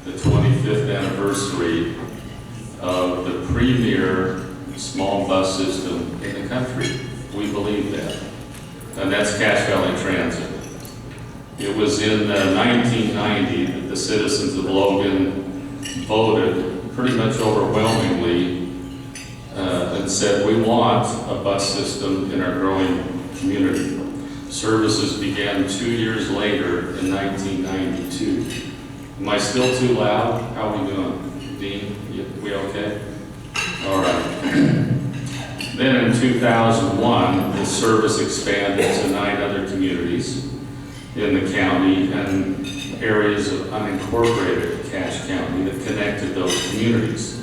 the 25th anniversary of the premier small bus system in the country. We believe that. And that's Cache Valley Transit. It was in 1990 that the citizens of Logan voted pretty much overwhelmingly and said, we want a bus system in our growing community. Services began 2 years later in 1992. Am I still too loud? How are we doing? Dean, we okay? All right. Then in 2001, the service expanded to 9 other communities in the county and areas of unincorporated Cache County that connected those communities.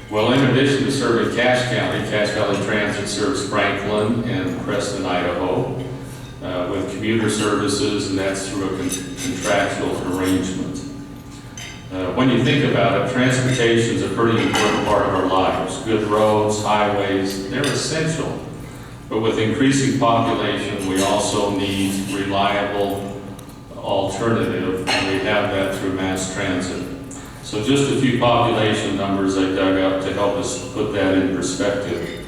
Well, in addition to serving Cache County, Cache Valley Transit serves Franklin and Preston, Idaho, with commuter services, and that's through a contractual arrangement. When you think about it, transportation is a pretty important part of our lives. Good roads, highways, they're essential. But with increasing population, we also need reliable alternative, and we have that through mass transit. So just a few population numbers I dug up to help us put that in perspective.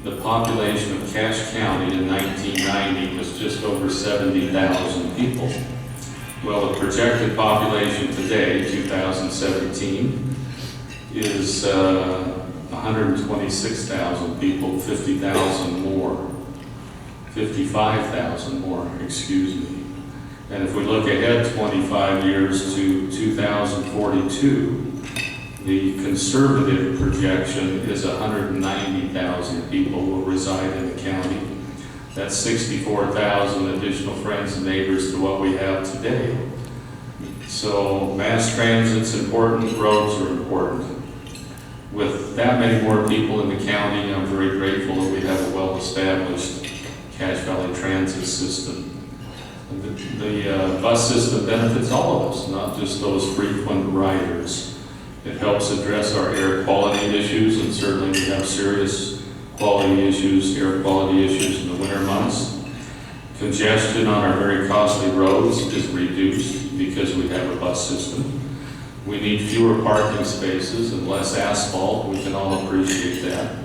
The population of Cache County in 1990 was just over 70,000 people. Well, the projected population today, 2017, is 126,000 people, 50,000 more, 55,000 more, excuse me. And if we look ahead 25 years to 2042, the conservative projection is 190,000 people will reside in the county. That's 64,000 additional friends and neighbors to what we have today. So mass transit's important, roads are important. With that many more people in the county, I'm very grateful that we have a well-established Cache Valley Transit system. The bus system benefits all of us, not just those frequent riders. It helps address our air quality issues, and certainly we have serious quality issues, air quality issues in the winter months. Congestion on our very costly roads is reduced because we have a bus system. We need fewer parking spaces and less asphalt. We can all appreciate that.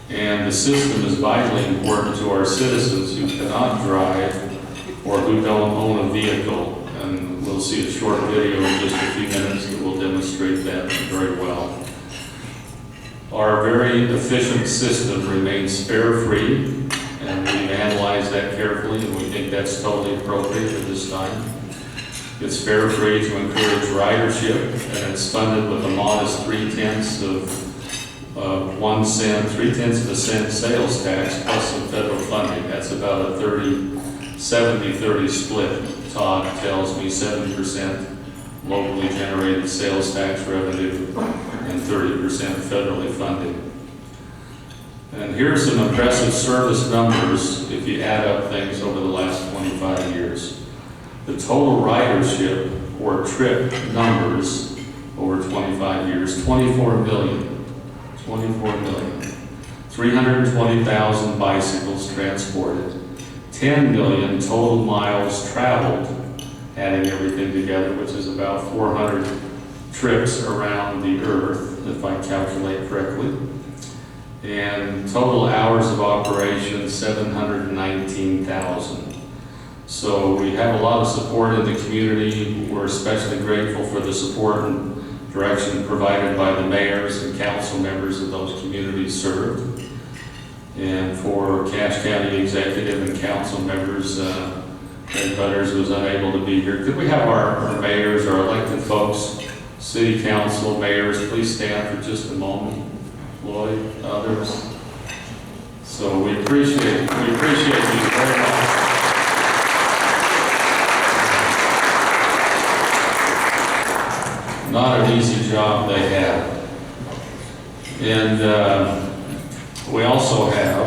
And the system is vitally important to our citizens who cannot drive or who don't own a vehicle. And we'll see a short video in just a few minutes that will demonstrate that very well. Our very efficient system remains fare-free, and we've analyzed that carefully, and we think that's totally appropriate at this time. It's fare-free to encourage ridership, and it's funded with a modest 3/10 of a cent sales tax plus some federal funding. That's about a 70-30 split. Todd tells me 70% locally generated sales tax revenue and 30% federally funded. And here's some impressive service numbers if you add up things over the last 25 years. The total ridership or trip numbers over 25 years, 24 million. 320,000 bicycles transported. 10 million total miles traveled, adding everything together, which is about 400 trips around the earth, if I calculate correctly. And total hours of operation, 719,000. So we have a lot of support in the community. We're especially grateful for the support and direction provided by the mayors and council members of those communities served. And for Cache County executive and council members, Ed Butters was unable to be here. Could we have our mayors, our elected folks, city council mayors, please stand for just a moment? Lloyd, others. So we appreciate these very much. Not an easy job they have. And we also have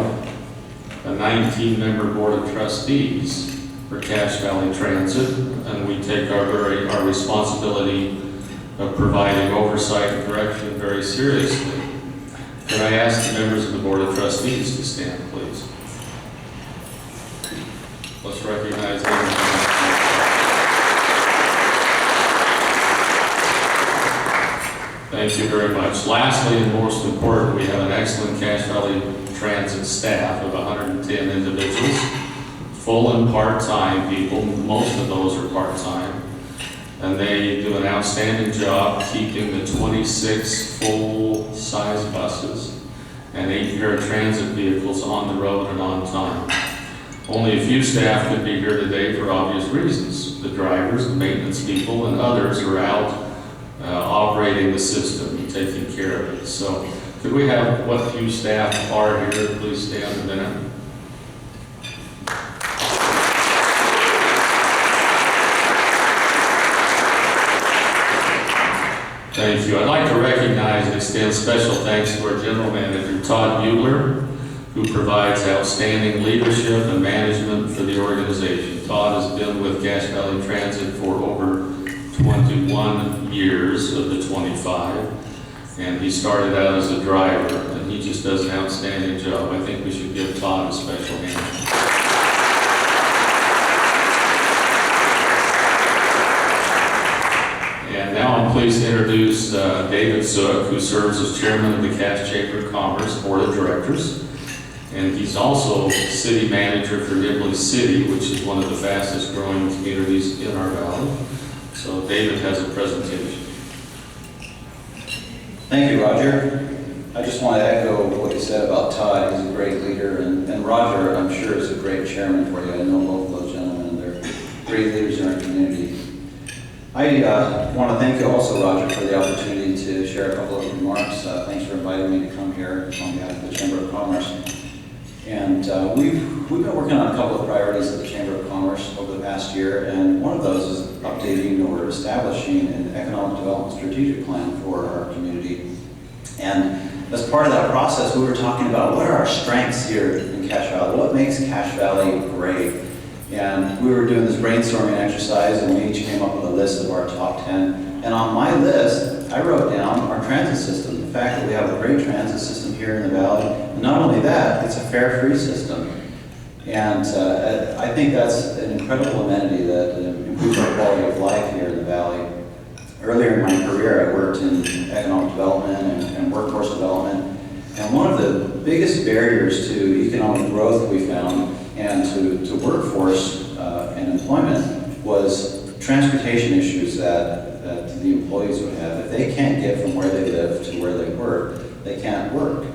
a 19-member board of trustees for Cache Valley Transit, and we take our responsibility of providing oversight and direction very seriously. Can I ask the members of the board of trustees to stand, please? Let's recognize them. Thank you very much. Lastly, and most important, we have an excellent Cache Valley Transit staff of 110 individuals, full and part-time people. Most of those are part-time. And they do an outstanding job keeping the 26 full-size buses and 8 paratransit vehicles on the road and on time. Only a few staff could be here today for obvious reasons. The drivers, the maintenance people, and others are out operating the system and taking care of it. So could we have what few staff are here please stand a minute? Thank you. I'd like to recognize and extend special thanks to our General Manager, Todd Buehler, who provides outstanding leadership and management for the organization. Todd has been with Cache Valley Transit for over 21 years of the 25, and he started out as a driver, and he just does an outstanding job. I think we should give Todd a special hand. And now I'm pleased to introduce David Zook, who serves as chairman of the Cache Chamber of Commerce Board of Directors. And he's also city manager for Nibley City, which is one of the fastest growing communities in our valley. So David has a presentation. Thank you, Roger. I just want to echo what you said about Todd. He's a great leader, and Roger, I'm sure, is a great chairman for you. I know both of those gentlemen, and they're great leaders in our community. I want to thank you also, Roger, for the opportunity to share a couple of remarks. Thanks for inviting me to come here on behalf of the Chamber of Commerce. And we've been working on a couple of priorities at the Chamber of Commerce over the past year, and one of those is updating or establishing an economic development strategic plan for our community. And as part of that process, we were talking about what are our strengths here in Cache Valley, what makes Cache Valley great. And we were doing this brainstorming exercise, and we each came up with a list of our top 10. And on my list, I wrote down our transit system, the fact that we have a great transit system here in the valley. And not only that, it's a fare-free system. And I think that's an incredible amenity that improves our quality of life here in the valley. Earlier in my career, I worked in economic development and workforce development. And one of the biggest barriers to economic growth we found and to workforce and employment was transportation issues that the employees would have. If they can't get from where they live to where they work, they can't work.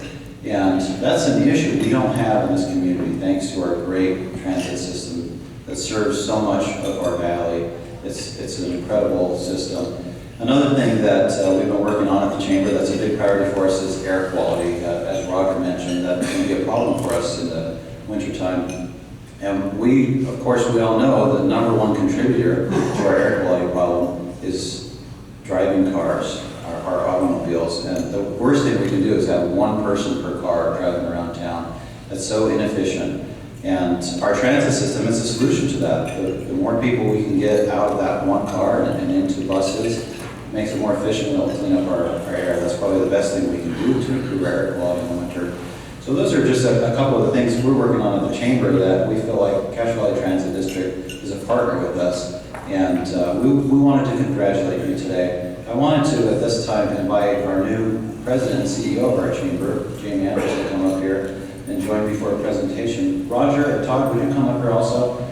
And that's an issue we don't have in this community, thanks to our great transit system that serves so much of our valley. It's an incredible system. Another thing that we've been working on at the Chamber that's a big priority for us is air quality. As Roger mentioned, that's going to be a problem for us in the wintertime. And we, of course, we all know the number one contributor to our air quality problem is driving cars, our automobiles. And the worst thing we can do is have one person per car driving around town. That's so inefficient. And our transit system is a solution to that. The more people we can get out of that one car and into buses, makes it more efficient, and it'll clean up our air. That's probably the best thing we can do to improve our air quality in the winter. So those are just a couple of the things we're working on at the Chamber that we feel like Cache Valley Transit District is a partner with us. And we wanted to congratulate you today. I wanted to, at this time, invite our new president and CEO of our Chamber, Jamie Anderson, to come up here and join me for a presentation. Roger and Todd, would you come up here also?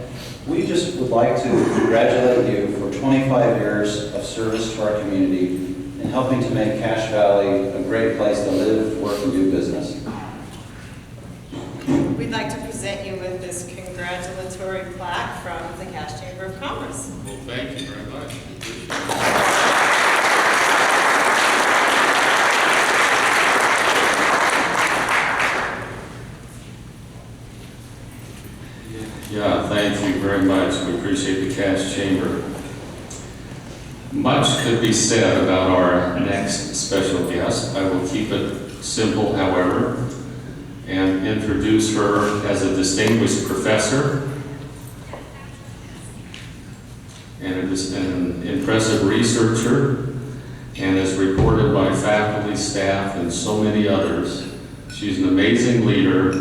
We just would like to congratulate you for 25 years of service to our community and helping to make Cache Valley a great place to live, work, and do business. We'd like to present you with this congratulatory plaque from the Cache Chamber of Commerce. Well, thank you very much. Yeah, thank you very much. We appreciate the Cache Chamber. Much could be said about our next special guest. I will keep it simple, however, and introduce her as a distinguished professor and an impressive researcher, and is reported by faculty, staff, and so many others. She's an amazing leader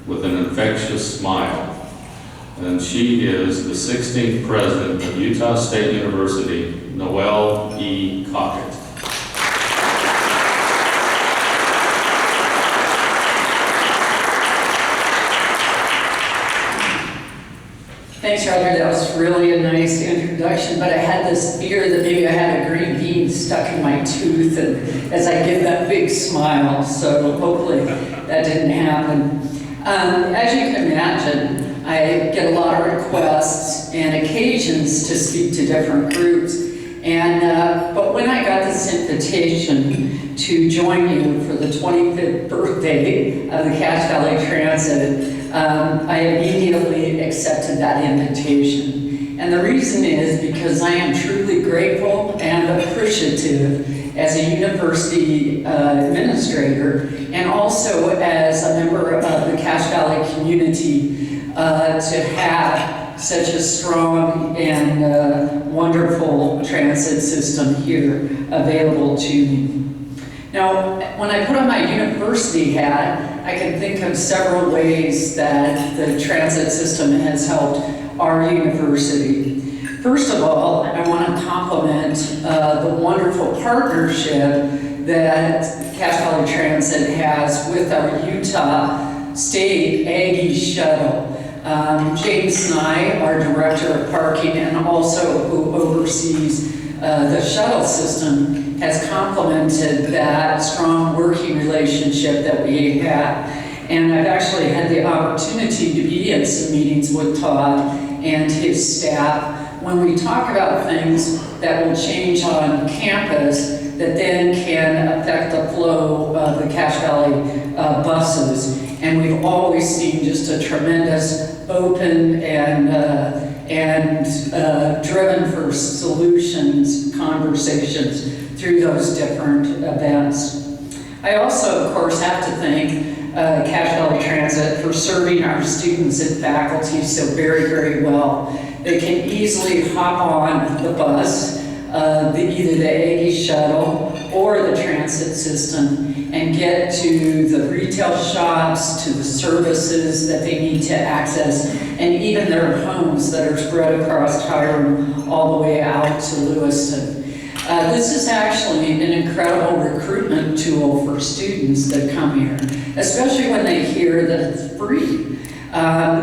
with an infectious smile. And she is the 16th president of Utah State University, Noelle E. Cockett. Thanks, Roger. That was really a nice introduction, but I had this fear that maybe I had a green bean stuck in my tooth and as I give that big smile, so hopefully that didn't happen. As you can imagine, I get a lot of requests and occasions to speak to different groups. But when I got this invitation to join you for the 25th birthday of the Cache Valley Transit, I immediately accepted that invitation. And the reason is because I am truly grateful and appreciative as a university administrator and also as a member of the Cache Valley community to have such a strong and wonderful transit system here available to me. Now, when I put on my university hat, I can think of several ways that the transit system has helped our university. First of all, I want to compliment the wonderful partnership that Cache Valley Transit has with our Utah State Aggie Shuttle. James Nye, our Director of Parking and also who oversees the shuttle system, has complemented that strong working relationship that we have. And I've actually had the opportunity to be in some meetings with Todd and his staff when we talk about things that will change on campus that then can affect the flow of the Cache Valley buses. And we've always seen just a tremendous open and driven for solutions, conversations through those different events. I also, of course, have to thank Cache Valley Transit for serving our students and faculty so very, very well. They can easily hop on the bus, either the Aggie Shuttle or the transit system, and get to the retail shops, to the services that they need to access, and even their homes that are spread across Hiram all the way out to Lewiston. This is actually an incredible recruitment tool for students that come here, especially when they hear that it's free.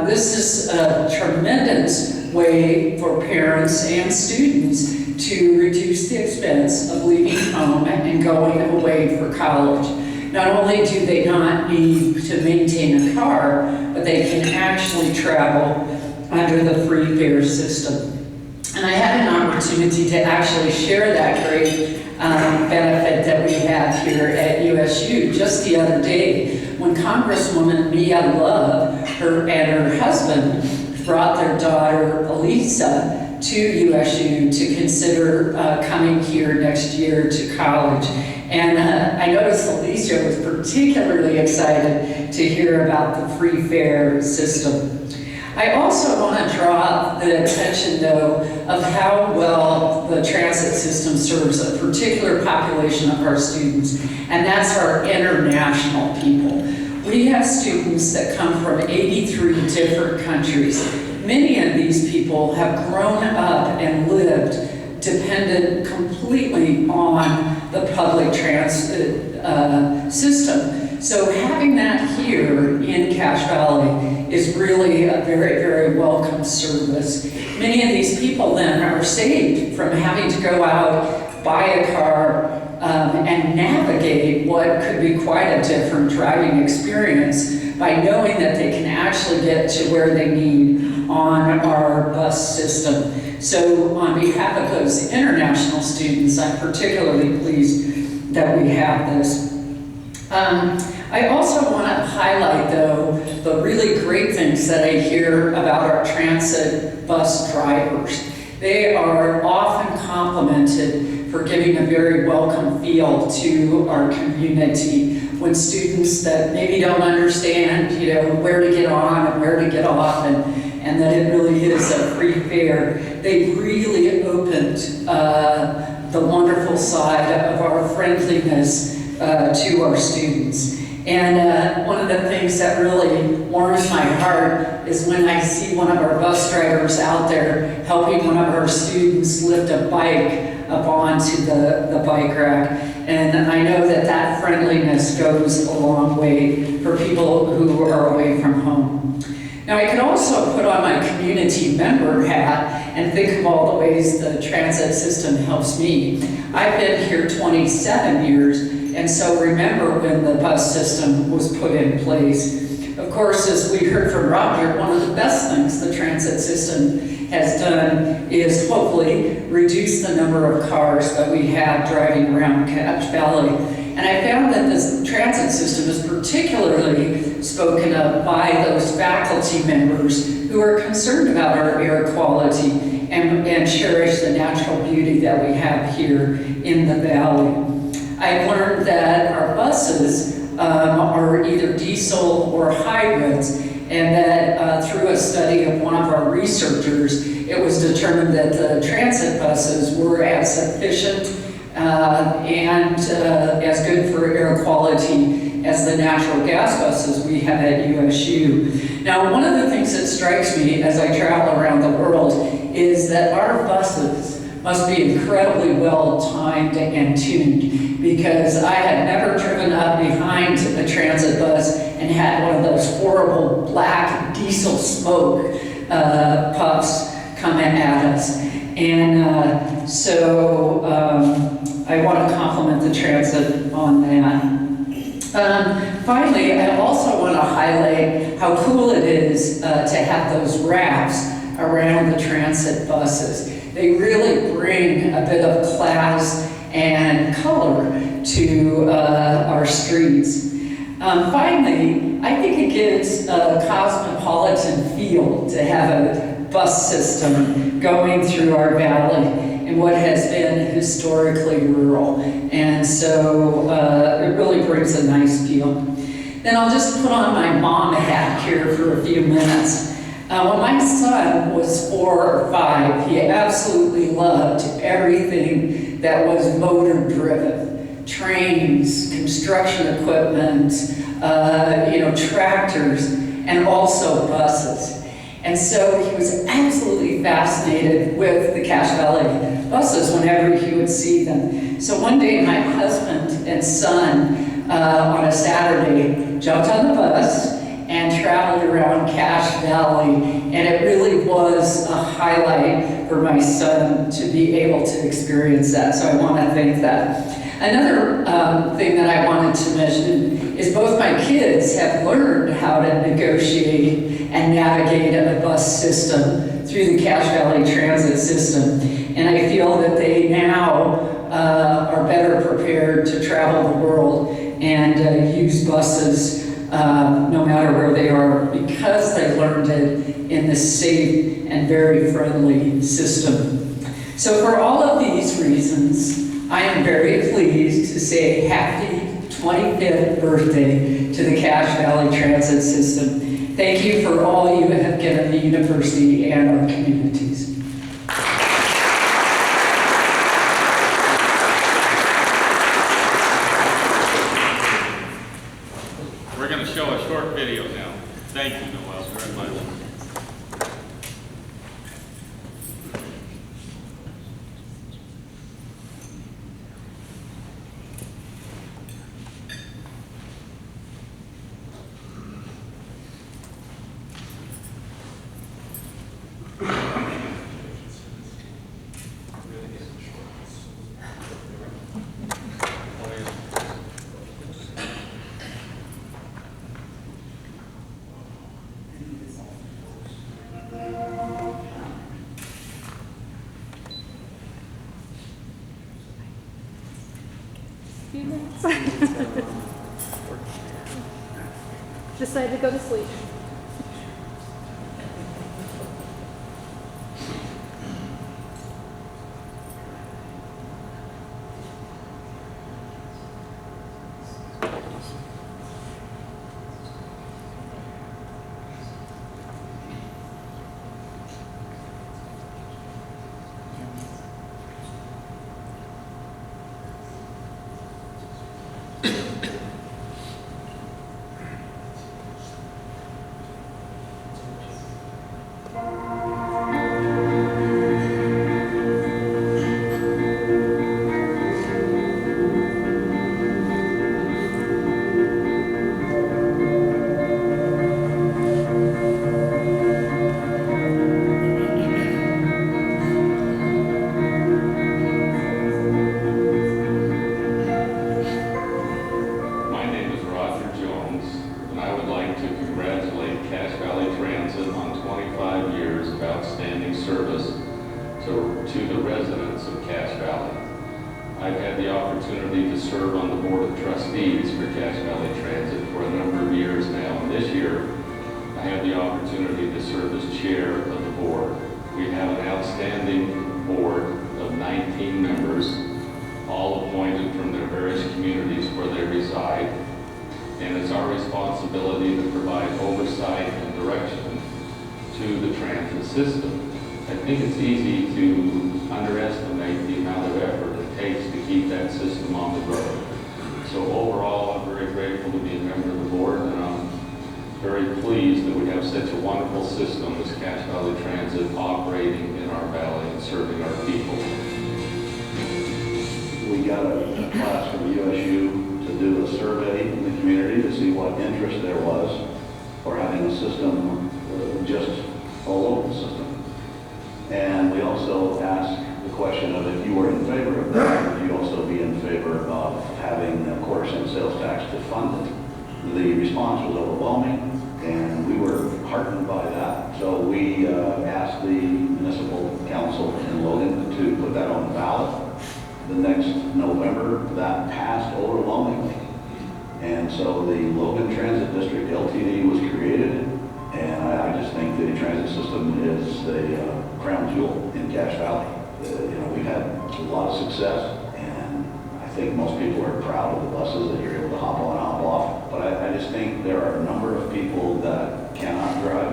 This is a tremendous way for parents and students to reduce the expense of leaving home and going away for college. Not only do they not need to maintain a car, but they can actually travel under the free fare system. And I had an opportunity to actually share that great benefit that we have here at USU just the other day when Congresswoman Mia Love and her husband brought their daughter Elisa to USU to consider coming here next year to college. And I noticed Alicia was particularly excited to hear about the free fare system. I also want to draw the attention, though, of how well the transit system serves a particular population of our students, and that's our international people. We have students that come from 83 different countries. Many of these people have grown up and lived dependent completely on the public transit system. So having that here in Cache Valley is really a very, very welcome service. Many of these people then are saved from having to go out, buy a car, and navigate what could be quite a different driving experience by knowing that they can actually get to where they need on our bus system. So on behalf of those international students, I'm particularly pleased that we have this. I also want to highlight, though, the really great things that I hear about our transit bus drivers. They are often complimented for giving a very welcome feel to our community when students that maybe don't understand, where to get on and where to get off, and that it really is a free fare. They really opened the wonderful side of our friendliness to our students. And one of the things that really warms my heart is when I see one of our bus drivers out there helping one of our students lift a bike up onto the bike rack. And I know that that friendliness goes a long way for people who are away from home. Now, I could also put on my community member hat and think of all the ways the transit system helps me. I've been here 27 years, and so remember when the bus system was put in place. Of course, as we heard from Roger, one of the best things the transit system has done is hopefully reduce the number of cars that we have driving around Cache Valley. And I found that this transit system is particularly spoken of by those faculty members who are concerned about our air quality and cherish the natural beauty that we have here in the valley. I've learned that our buses are either diesel or hybrids, and that through a study of one of our researchers, it was determined that the transit buses were as efficient and as good for air quality as the natural gas buses we have at USU. Now, one of the things that strikes me as I travel around the world is that our buses must be incredibly well timed and tuned, because I had never driven up behind a transit bus and had one of those horrible black diesel smoke puffs coming at us. And so I want to compliment the transit on that. Finally, I also want to highlight how cool it is to have those wraps around the transit buses. They really bring a bit of class and color to our streets. Finally, I think it gives a cosmopolitan feel to have a bus system going through our valley in what has been historically rural. And so it really brings a nice feel. Then I'll just put on my mom hat here for a few minutes. When my son was 4 or 5, he absolutely loved everything that was motor driven. Trains, construction equipment, tractors, and also buses. And so he was absolutely fascinated with the Cache Valley buses whenever he would see them. So one day my husband and son on a Saturday jumped on the bus and traveled around Cache Valley, and it really was a highlight for my son to be able to experience that, so I want to thank that. Another thing that I wanted to mention is both my kids have learned how to negotiate and navigate a bus system through the Cache Valley transit system, and I feel that they now are better prepared to travel the world and use buses no matter where they are, because they learned it in this safe and very friendly system. So for all of these reasons, I am very pleased to say happy 25th birthday to the Cache Valley Transit System. Thank you for all you have given the university and our communities. We're going to show a short video now. Thank you, Noel, very much. Decided to go to sleep. I've had the opportunity to serve on the Board of Trustees for Cache Valley Transit for a number of years now. And this year, I had the opportunity to serve as chair of the board. We have an outstanding board of 19 members, all appointed from their various communities where they reside. And it's our responsibility to provide oversight and direction to the transit system. I think it's easy to underestimate the amount of effort it takes to keep that system on the road. So overall, I'm very grateful to be a member of the board, and I'm very pleased that we have such a wonderful system as Cache Valley Transit operating in our valley and serving our people. We got a class from USU to do a survey in the community to see what interest there was for having a system, just a local system. And we also asked the question of if you were in favor of that, would you also be in favor of having a quarter-cent sales tax to fund it? The response was overwhelming, and we were heartened by that. So we asked the municipal council in Logan to put that on the ballot. The next November, that passed overwhelmingly. And so the Logan Transit District LTD was created, and I just think the transit system is the crown jewel in Cache Valley. We've had a lot of success, and I think most people are proud of the buses that you're able to hop on and hop off. But I just think there are a number of people that cannot drive,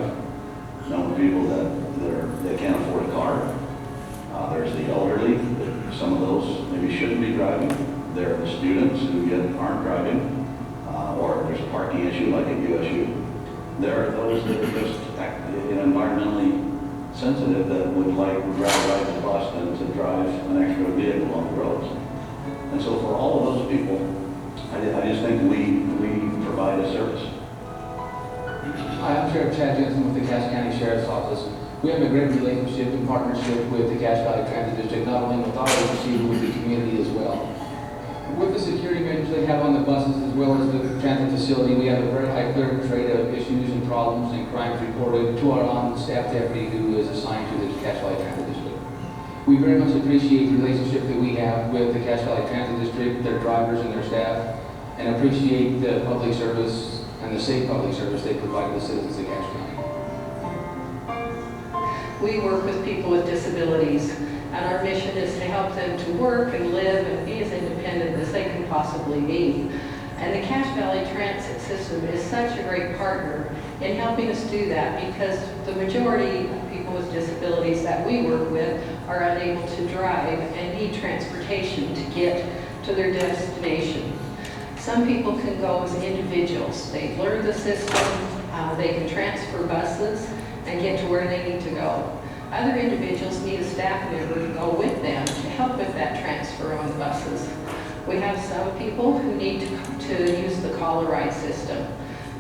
a number of people that can't afford a car. There's the elderly, some of those maybe shouldn't be driving. There are the students who aren't driving, or there's a parking issue like at USU. There are those that are just environmentally sensitive that would like to ride the bus than to drive an extra vehicle on the roads. And so for all of those people, I just think we provide a service. Hi, I'm Sheriff Chad Jensen with the Cache County Sheriff's Office. We have a great relationship and partnership with the Cache Valley Transit District, not only with our agency, but with the community as well. With the security measures they have on the buses as well as the transit facility, we have a very high clearance rate of issues and problems and crimes reported to our on-staff deputy who is assigned to the Cache Valley Transit District. We very much appreciate the relationship that we have with the Cache Valley Transit District, their drivers and their staff, and appreciate the public service and the safe public service they provide to the citizens of Cache County. We work with people with disabilities, and our mission is to help them to work and live and be as independent as they can possibly be. And the Cache Valley Transit System is such a great partner in helping us do that, because the majority of people with disabilities that we work with are unable to drive and need transportation to get to their destination. Some people can go as individuals. They've learned the system, they can transfer buses and get to where they need to go. Other individuals need a staff member to go with them to help with that transfer on the buses. We have some people who need to use the call-a-ride system.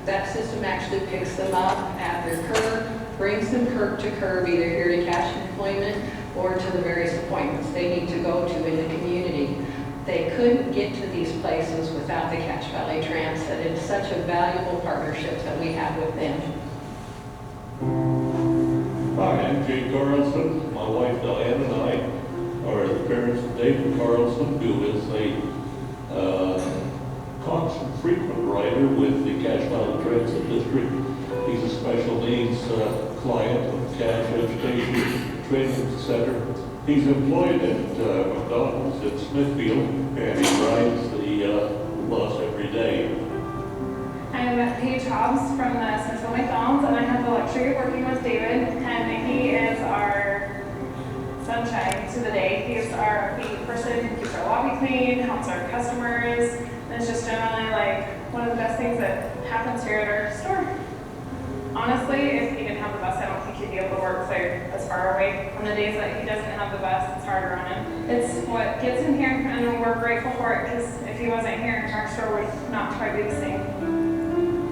That system actually picks them up at their curb, brings them curb to curb, either here to Cache employment or to the various appointments they need to go to in the community. They couldn't get to these places without the Cache Valley Transit. It's such a valuable partnership that we have with them. Hi, I'm Jay Carlson. My wife Diane and I are the parents of David Carlson, who is a constant frequent rider with the Cache Valley Transit District. He's a special needs client of Cache Education Training Center. He's employed at McDonald's in Smithfield, and he rides the bus every day. I'm Paige Hobbs from the Smithfield McDonald's, and I have the luxury of working with David, and he is our sunshine to the day. He's our person who keeps our lobby clean, helps our customers, and it's just generally like one of the best things that happens here at our store. Honestly, if he didn't have the bus, I don't think he'd be able to work there as far away. On the days that he doesn't have the bus, it's harder on him. It's what gets him here, and we're grateful for it, because if he wasn't here, our store would not quite be the same.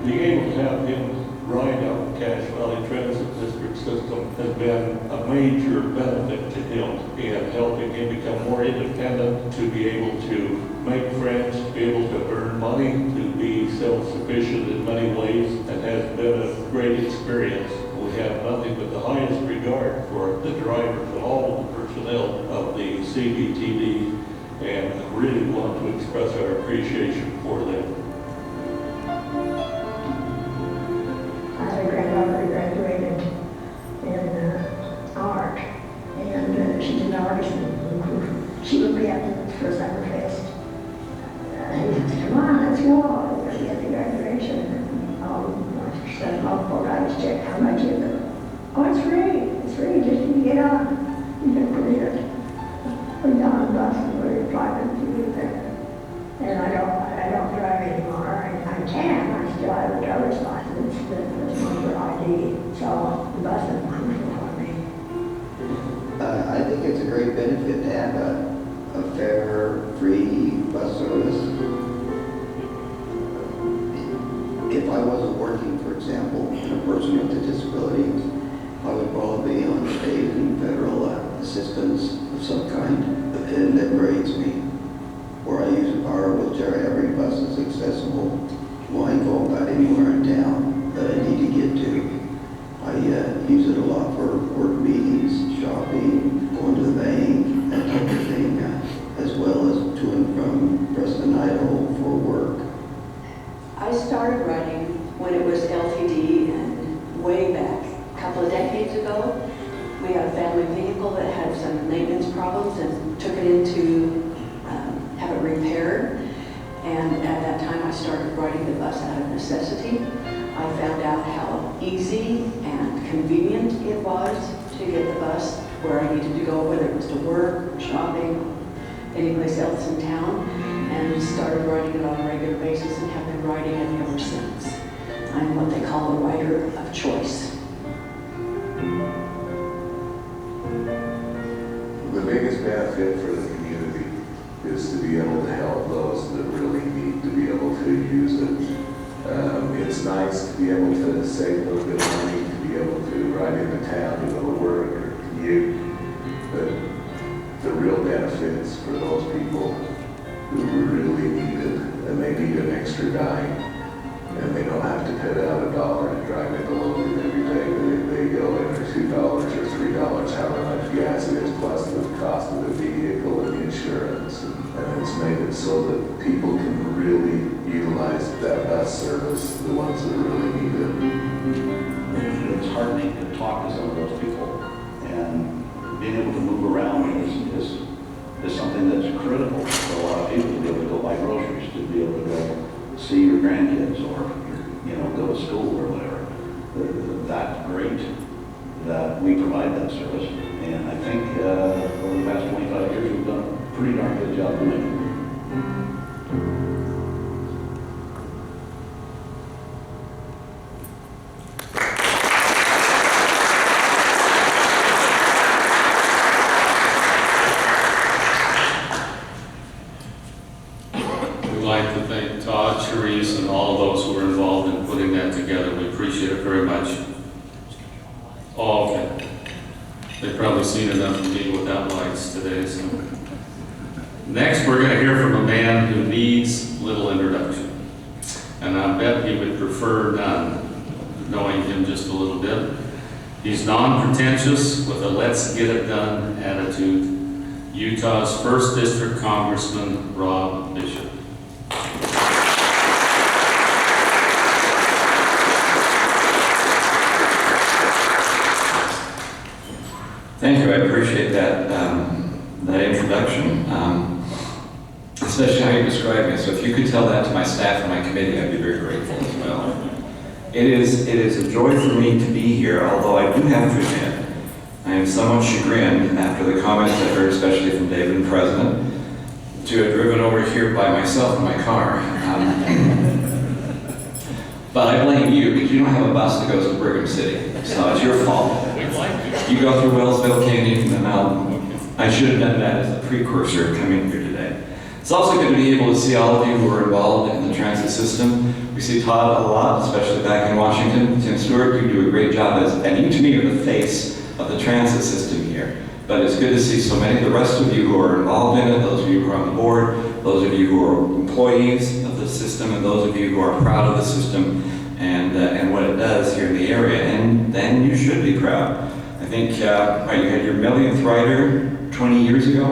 Being able to have him ride out the Cache Valley Transit District system has been a major benefit to him in helping him become more independent, to be able to make friends, to be able to earn money, to be self-sufficient in many ways, and has been a great experience. We have nothing but the highest regard for the drivers and all of the personnel of the CVTD and I really want to express our appreciation for them. I had a granddaughter who graduated in art, and she's an artist, and she would be at the first Summerfest. He said, "Come on, let's go. We're going to get the graduation." And she said, "Oh, I just checked how much is it?" "Oh, it's free. It's free. Just you get on. You can put it. We got on the bus and we're driving through there." And I don't drive anymore. I can. I still have a driver's license. That's one for ID. So the bus is crucial for me. I think it's a great benefit to have a fair, free bus service. If I wasn't working, for example, a person with a disability, I would probably be on state and federal assistance of some kind, and that grades me. Where I use a power wheelchair, every bus is accessible. Well, I can go about anywhere in town that I need to get to. I use it a lot for work meetings, shopping, going to the bank, that type of thing, as well as to and from Preston, Idaho for work. I started riding when it was LTD and way back, a couple of decades ago. We had a family vehicle that had some maintenance problems and took it in to have it repaired. And at that time I started riding the bus out of necessity. I found out how easy and convenient it was to get the bus where I needed to go, whether it was to work, shopping, anyplace else in town, and started riding it on a regular basis and have been riding it ever since. I'm what they call a rider of choice. The biggest benefit for the community is to be able to help those that really need to be able to use it. It's nice to be able to save a little bit of money, to be able to ride into town to go to work or commute. But the real benefits for those people who really need it, and they need an extra dime, and they don't have to put out $1 to drive into Logan every day. They go in for $2 or $3, however much gas it is, plus the cost of the vehicle and the insurance. And it's made it so that people can really utilize that bus service, the ones that really need it. It's heartening to talk to some of those people, and being able to move around is something that's critical for a lot of people, to be able to go buy groceries, to be able to go see your grandkids, or go to school or whatever. That's great that we provide that service, and I think over the past 25 years we've done a pretty darn good job doing it. We'd like to thank Todd, Cherise, and all of those who were involved in putting that together. We appreciate it very much. Oh, okay. They've probably seen enough of me without lights today. So. Next, we're going to hear from a man who needs little introduction. And I bet he would prefer none, knowing him just a little bit. He's non-pretentious with a let's get it done attitude. Utah's 1st District Congressman, Rob Bishop. Thank you, I appreciate that, that introduction, especially how you described me. So if you could tell that to my staff and my committee, I'd be very grateful as well. It is a joy for me to be here, although I do have to admit, I am somewhat chagrined after the comments I heard, especially from David and President, to have driven over here by myself in my car. But I blame you, because you don't have a bus that goes to Brigham City, so it's your fault. You go through Wellsville, Canyon, and I should have done that as a precursor coming here today. It's also good to be able to see all of you who are involved in the transit system. We see Todd a lot, especially back in Washington. Tim Stewart, you do a great job, and you to me are the face of the transit system here. But it's good to see so many of the rest of you who are involved in it, those of you who are on the board, those of you who are employees of the system, and those of you who are proud of the system and what it does here in the area. And then you should be proud. I think you had your millionth rider 20 years ago,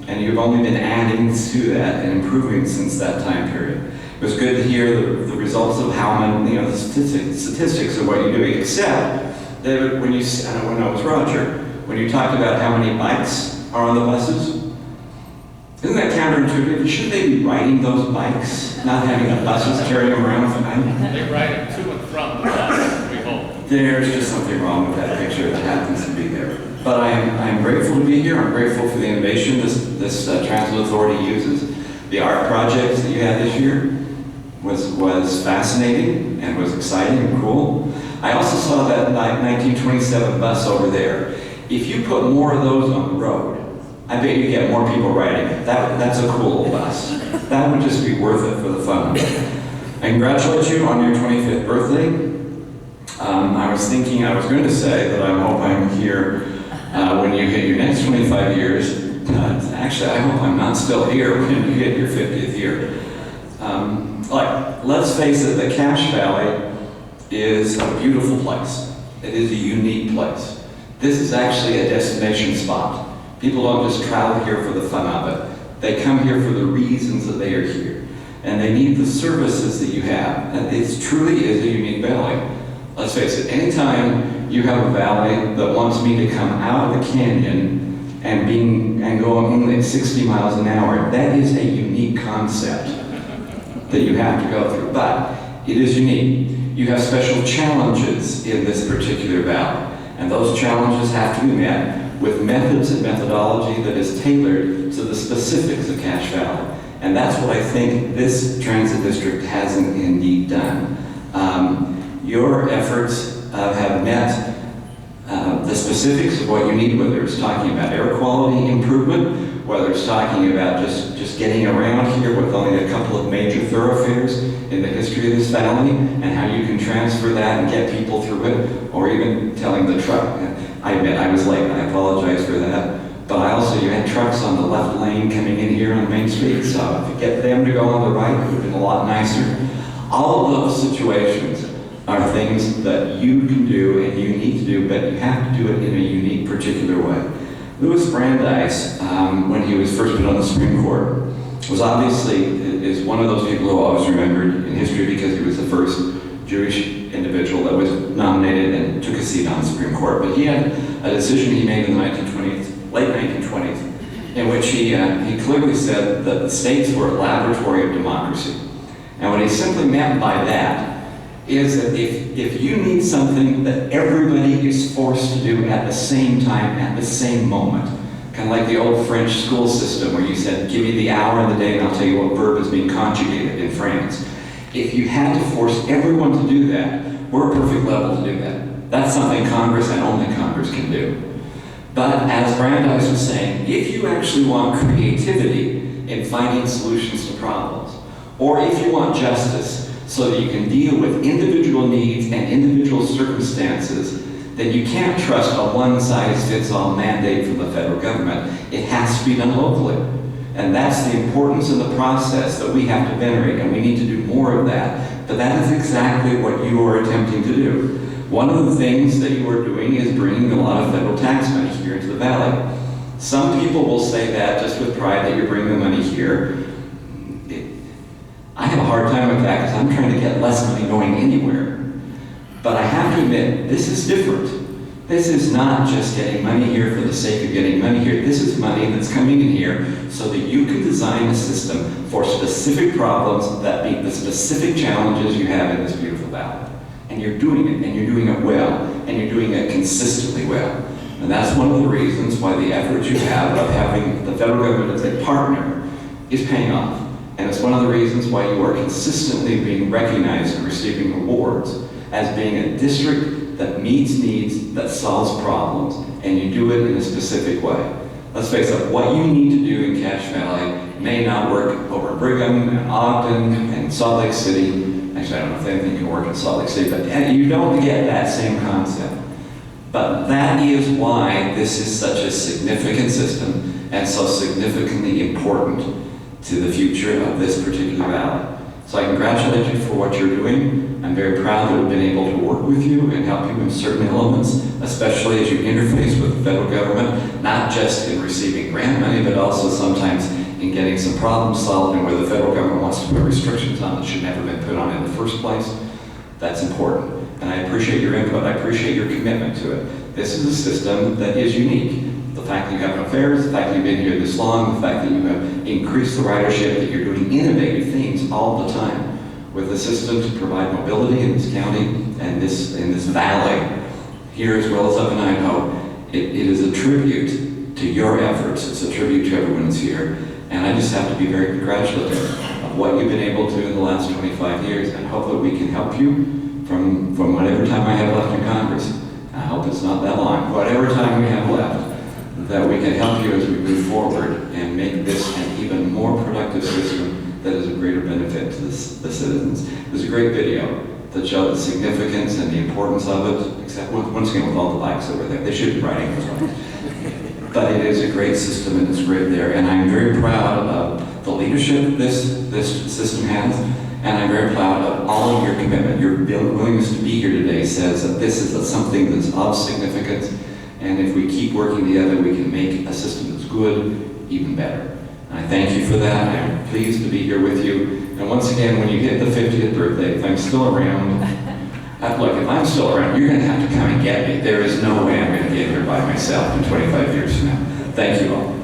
and and you've only been adding to that and improving since that time period. It was good to hear the results of how many, the statistics of what you're doing, except, David, when I was Roger, when you talked about how many bikes are on the buses, isn't that counterintuitive? Shouldn't they be riding those bikes, not having the buses carry them around? They ride it to and from the bus, we hope. There's just something wrong with that picture that happens to be there. But I'm grateful to be here. I'm grateful for the innovation this Transit Authority uses. The art projects that you had this year was fascinating and was exciting and cool. I also saw that 1927 bus over there. If you put more of those on the road, I bet you get more people riding it. That's a cool little bus. That would just be worth it for the fun. I congratulate you on your 25th birthday. I was thinking, I was going to say that I hope I'm here when you hit your next 25 years. Actually, I hope I'm not still here when you hit your 50th year. Let's face it, the Cache Valley is a beautiful place. It is a unique place. This is actually a destination spot. People don't just travel here for the fun of it. They come here for the reasons that they are here. And they need the services that you have. And it truly is a unique valley. Let's face it, anytime you have a valley that wants me to come out of the canyon and go only 60 miles an hour, that is a unique concept that you have to go through. But it is unique. You have special challenges in this particular valley. And those challenges have to be met with methods and methodology that is tailored to the specifics of Cache Valley. And that's what I think this transit district has indeed done. Your efforts have met the specifics of what you need, whether it's talking about air quality improvement, whether it's talking about just getting around here with only a couple of major thoroughfares in the history of this valley, and how you can transfer that and get people through it, or even telling the truck. I admit I was late, I apologize for that. But you had trucks on the left lane coming in here on Main Street, so if you get them to go on the right, it would have been a lot nicer. All of those situations are things that you can do and you need to do, but you have to do it in a unique, particular way. Louis Brandeis, when he was first put on the Supreme Court, was obviously is one of those people who always remembered in history because he was the first Jewish individual that was nominated and took a seat on the Supreme Court. But he had a decision he made in the late 1920s, in which he clearly said that the states were a laboratory of democracy. And what he simply meant by that is that if you need something that everybody is forced to do at the same time, at the same moment, kind of like the old French school system where you said, give me the hour of the day and I'll tell you what verb is being conjugated in France. If you had to force everyone to do that, we're a perfect level to do that. That's something Congress and only Congress can do. But as Brandeis was saying, if you actually want creativity in finding solutions to problems, or if you want justice so that you can deal with individual needs and individual circumstances, then you can't trust a one-size-fits-all mandate from the federal government. It has to be done locally. And that's the importance of the process that we have to venerate, and we need to do more of that. But that is exactly what you are attempting to do. One of the things that you are doing is bringing a lot of federal tax money here into the valley. Some people will say that just with pride that you're bringing the money here. I have a hard time with that because I'm trying to get less money going anywhere. But I have to admit, this is different. This is not just getting money here for the sake of getting money here. This is money that's coming in here so that you can design a system for specific problems that meet the specific challenges you have in this beautiful valley. And you're doing it, and you're doing it well, and you're doing it consistently well. And that's one of the reasons why the effort you have of having the federal government as a partner is paying off. And it's one of the reasons why you are consistently being recognized and receiving awards as being a district that meets needs, that solves problems, and you do it in a specific way. Let's face it, what you need to do in Cache Valley may not work over Brigham and Ogden and Salt Lake City. Actually, I don't know if anything can work in Salt Lake City, but you don't get that same concept. But that is why this is such a significant system and so significantly important to the future of this particular valley. So I congratulate you for what you're doing. I'm very proud that we've been able to work with you and help you in certain elements, especially as you interface with the federal government, not just in receiving grant money, but also sometimes in getting some problems solved and where the federal government wants to put restrictions on that should never have been put on in the first place. That's important. And I appreciate your input. I appreciate your commitment to it. This is a system that is unique. The fact that you have affairs, the fact that you've been here this long, the fact that you have increased the ridership, that you're doing innovative things all the time with the system to provide mobility in this county and in this valley, here as well as up in Idaho. It is a tribute to your efforts. It's a tribute to everyone that's here. And I just have to be very congratulative of what you've been able to do in the last 25 years, and hope that we can help you from whatever time I have left in Congress. I hope it's not that long. Whatever time we have left, that we can help you as we move forward and make this an even more productive system that is of greater benefit to the citizens. There's a great video that showed the significance and the importance of it, except once again with all the bikes over there. They should be riding those bikes. But it is a great system and it's great there. And I'm very proud of the leadership this system has. And I'm very proud of all of your commitment. Your willingness to be here today says that this is something that's of significance. And if we keep working together, we can make a system that's good even better. And I thank you for that. I'm pleased to be here with you. And once again, when you get the 50th birthday, if I'm still around, look, if I'm still around, you're going to have to come and get me. There is no way I'm going to get here by myself in 25 years from now. Thank you all.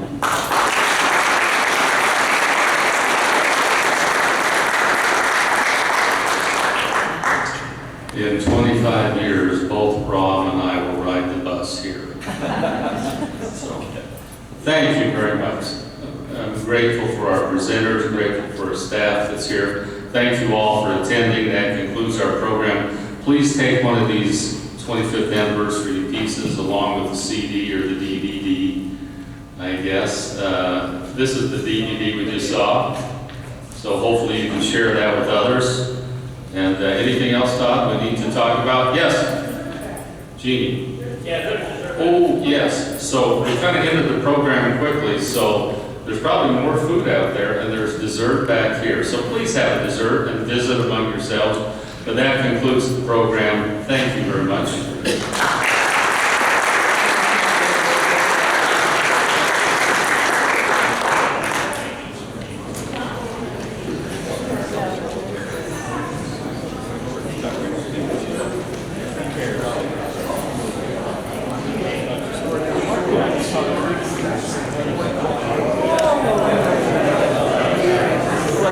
In 25 years, both Rob and I will ride the bus here. So, thank you very much. I'm grateful for our presenters, grateful for our staff that's here. Thank you all for attending. That concludes our program. Please take one of these 25th anniversary pieces along with the CD or the DVD, I guess. This is the DVD we just saw. So hopefully you can share that with others. And anything else, Todd, we need to talk about? Yes? Jeannie? Oh, yes. So we kind of ended the program quickly, so there's probably more food out there, and there's dessert back here. So please have a dessert and visit among yourselves. But that concludes the program. Thank you very much.